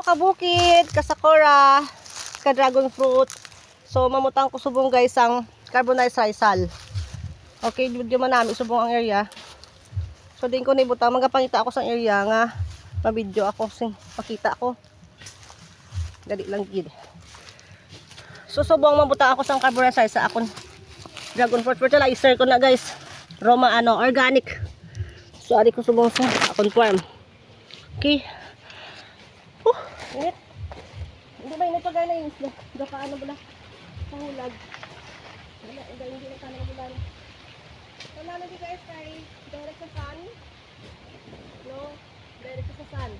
kabukid, kasakura, ka dragon fruit. So mamutang ko subong guys ang carbonized risal. Okay, di man namin subong ang area. So din ko nibutang magapangita ako sa area nga ma-video ako sing pakita ako. Dali lang gid. So subong mamutang ako sa carbonized sa akon dragon fruit fertilizer ko na guys. Roma organic. So ari ko subong sa akon farm. Okay. Init. Hindi ba init pa gaya na yung isla? Gaka ano bala? Pangulag. Hindi na tanong bulan. Wala na di guys kay direct sa sun. No? Direct sa sun.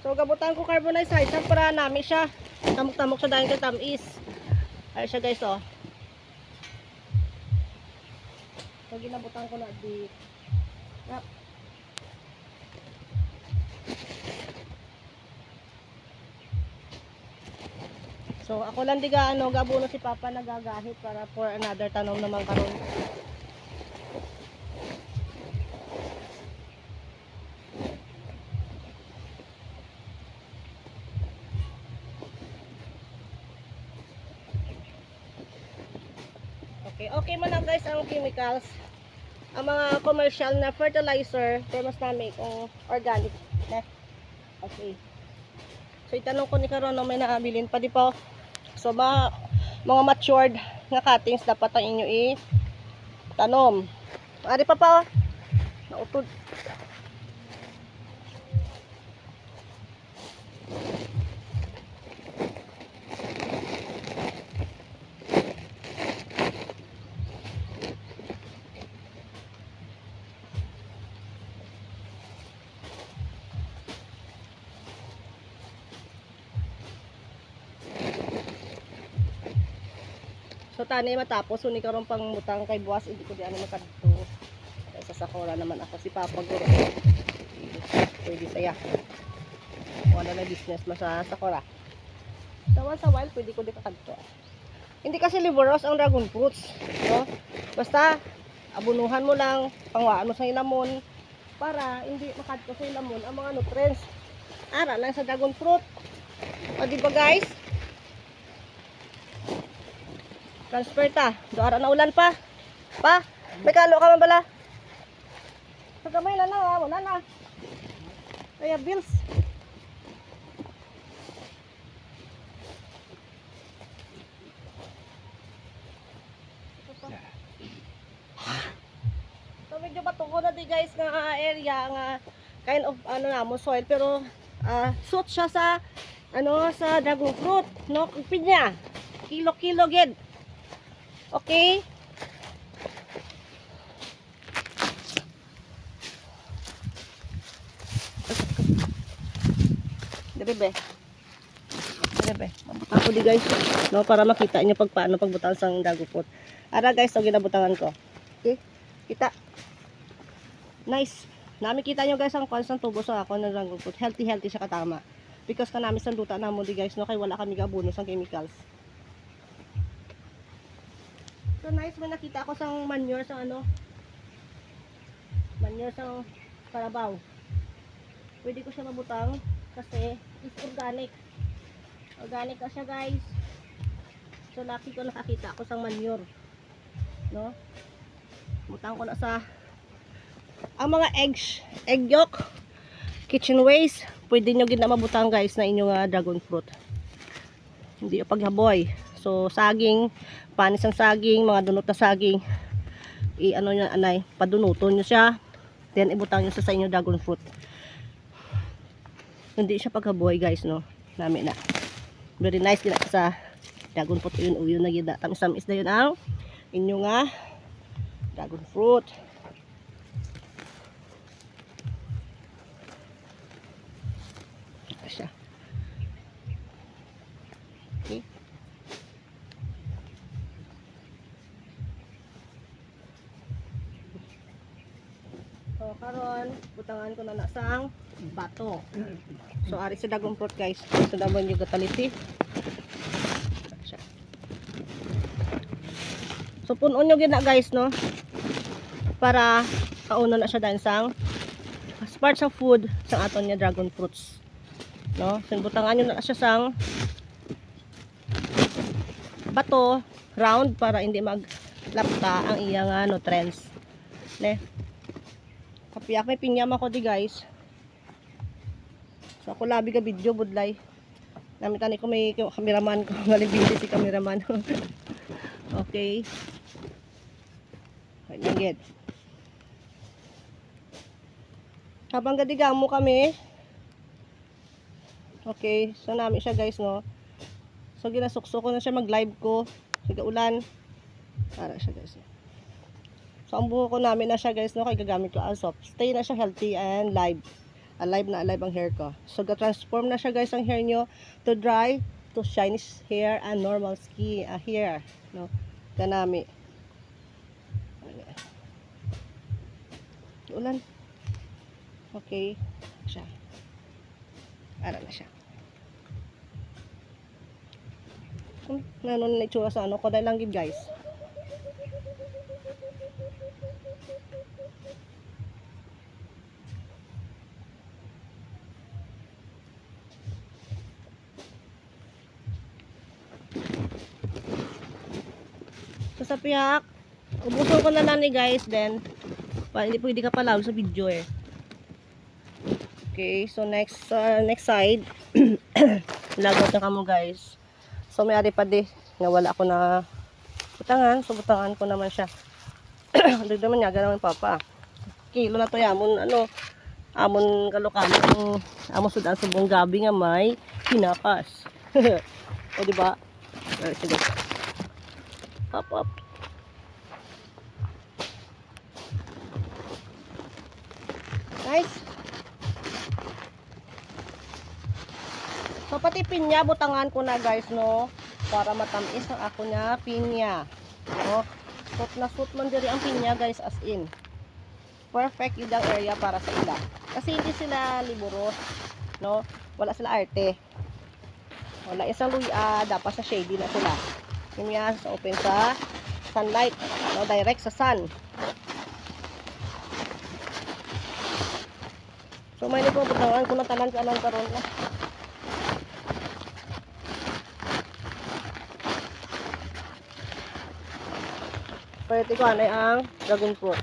So gabutan ko carbonized rice para namin siya. Tamok-tamok siya dahil kay tamis. Ay siya guys oh. So ginabutan ko na di. Yep. So ako lang diga gabuno si Papa nagagahit para for another tanom naman karon. Okay man lang guys ang chemicals. Ang mga commercial na fertilizer, pero mas namin kung organic. Okay. So itanong ko ni karon may naabilin pa di pa. So mga matured nga cuttings dapat ang inyo i-tanom. Ari pa pa. Nautod. So tani matapos uni karon pang mutang kay buwas hindi ko di ano makadto. Sa sakura naman ako si Papa guro. Pwede saya. Wala na business sa sakura. Sa wild pwede ko di kakadto. Hindi kasi liveros ang dragon fruits, no? Basta abunuhan mo lang, pangwaan mo sa ilamon para hindi makadto sa ilamon ang mga nutrients. Ara lang sa dragon fruit. O di ba guys? Transfer ta. Doara na ulan pa. Pa, may kalo ka man bala. Pagamay na na, wala na. Kaya bills. So medyo batungo na di guys nga area nga kind of mo soil pero suit siya sa sa dragon fruit, no? Pinya. Kilo-kilo gid. Okay. Debe. Mabutan ko di guys, no, para makita niyo paano pagbutan sang dagupot. Ara guys, so ginabutangan ko. Okay? Kita. Nice. Nami kita niyo guys ang constant tubo sa ako ng dagupot. Healthy siya katama. Because kanami sang duta namo di guys, no, kay wala kami gabuno sang chemicals. So nice, may nakita ko sang manure sang manure sang karabaw. Pwede ko siya mabutang kasi is organic. Organic ka siya guys. So lucky ko nakakita ko sang manure. No? Butang ko na sa ang mga egg yolk, kitchen waste, pwede nyo gina mabutang guys na inyong dragon fruit. Hindi yung paghaboy. So saging, panis ang saging, mga dunot na saging, nyo anay, padunuton nyo siya, then ibutang nyo sa inyo dragon fruit. Hindi siya paghaboy guys, no, namin na very nice gina sa dragon fruit. Yun na gina, tamis-tamis na yun ang inyo nga dragon fruit. Siya. Okay. So karon butangan ko na sang bato. So ari sa dagong fruit guys. So daman yung gataliti. So punon nyo gina guys no. Para kauno na siya dahil sang as part sa food sang aton niya dragon fruits. No, butangan nyo na siya sang bato round para hindi maglapta ang iyang nutrients. Ne. Kapiyak may pinyam ako di guys. So ako labi ka video budlay. Namitan ko may cameraman ko, ngalibili si cameraman. Okay. Right lang gid. Habang gadigamo kami. Okay, so nami siya guys no. So ginasukso ko na siya mag-live ko. Sige ulan. Para siya guys. So ang buho ko namin na siya guys no, kay gagamit ko as of. Stay na siya healthy and live. Alive na alive ang hair ko. So ga-transform na siya guys ang hair nyo to dry, to shiny hair and normal skin hair, no. Ganami. Ulan. Okay. Siya. Ara na siya. Nanon na itsura sa ano ko dahil lang gid guys. So sa piyak, ubusin ko na lang ni guys then hindi pwede ka palaw sa video eh. Okay, so next side lagot na kamo guys. So may ari pa di nga wala ako na butangan, so butangan ko naman siya. Dagdag naman niya ganaman papa. Kilo na to yamon amon kalokano amon sudan subong gabi nga may hinapas. O di ba? Sige. Up. Nice. So pati pinya butangan ko na guys no para matamis ang ako na pinya. No. Sut man diri ang pinya guys as in. Perfect idang area para sa ila. Kasi hindi sila liburos, no. Wala sila arte. Wala isang luya, dapat sa shady na sila. Pinya sa open sa sunlight, no, direct sa sun. So may nito butangan ko na tanan kanan karon na. Pwede ko anay ang dragon fruit.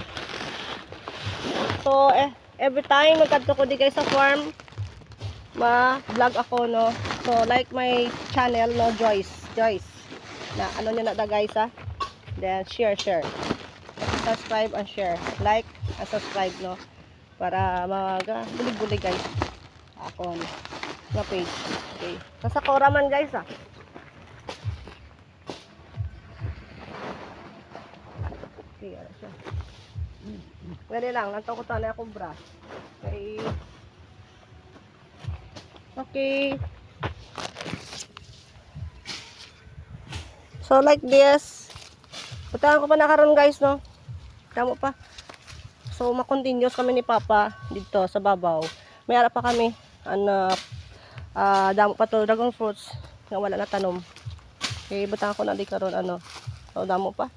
So every time magkadto ko di guys sa farm, ma-vlog ako no. So like my channel no, Joyce. Na ano niyo na da guys ha. Then share. Subscribe and share. Like and subscribe no. Para bulig-bulig guys. Ako na page. Okay. Sa Sakura man guys ha. Okay, ano siya. Pwede lang, nantaw ko tanay akong brush. Okay. So like this. Putahan ko pa na karon guys no. Damo pa. So ma-continuous kami ni Papa dito sa babaw. May ara pa kami damo pa to dragon fruits nga wala na tanom. Okay, butahan ko na di karon ano. So damo pa.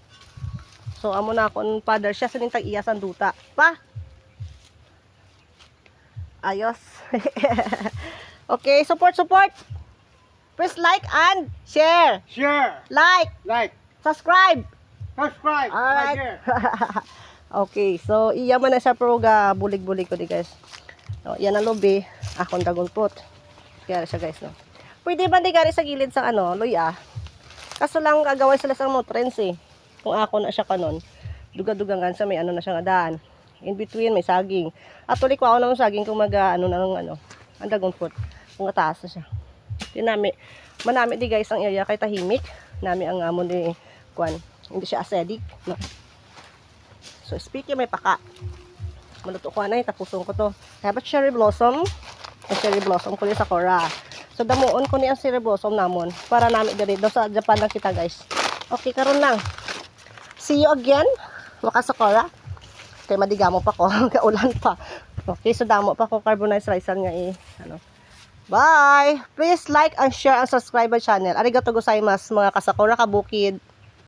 So amo na akong father siya sa nintag iyasan duta. Pa. Ayos. Okay, support. Please like and share. Like. Subscribe. Alright. Like okay, so iya man na siya pero bulig-bulig ko di guys. So, yan ang lobe, akong dragon fruit. Kaya siya guys no. Pwede ba di gari sa gilid sa luya? Kaso lang gagawin sila sa nutrients eh. Kung ako na siya kanon, duga-dugangan sa may na siya nga daan. In between may saging. At tuloy ko ako ng saging kung ang dragon fruit. Kung ataas na siya. Manami di guys ang area kay tahimik. Nami ang amon di kuan. Hindi siya acidic, no. So speaking may paka. Maluto ko na tapusong ko to. Kaya ba cherry blossom? Ang cherry blossom ko ni Sakura. So damuon ko ni ang cherry blossom namon para nami diri daw sa Japan lang kita guys. Okay karon lang. See you again. Waka Sakura. Kay madigamo pa ko, kaulan pa. Okay, so damo pa ko carbonized rice nga Bye! Please like and share and subscribe my channel. Arigato gozaimasu mga kasakura kabukid.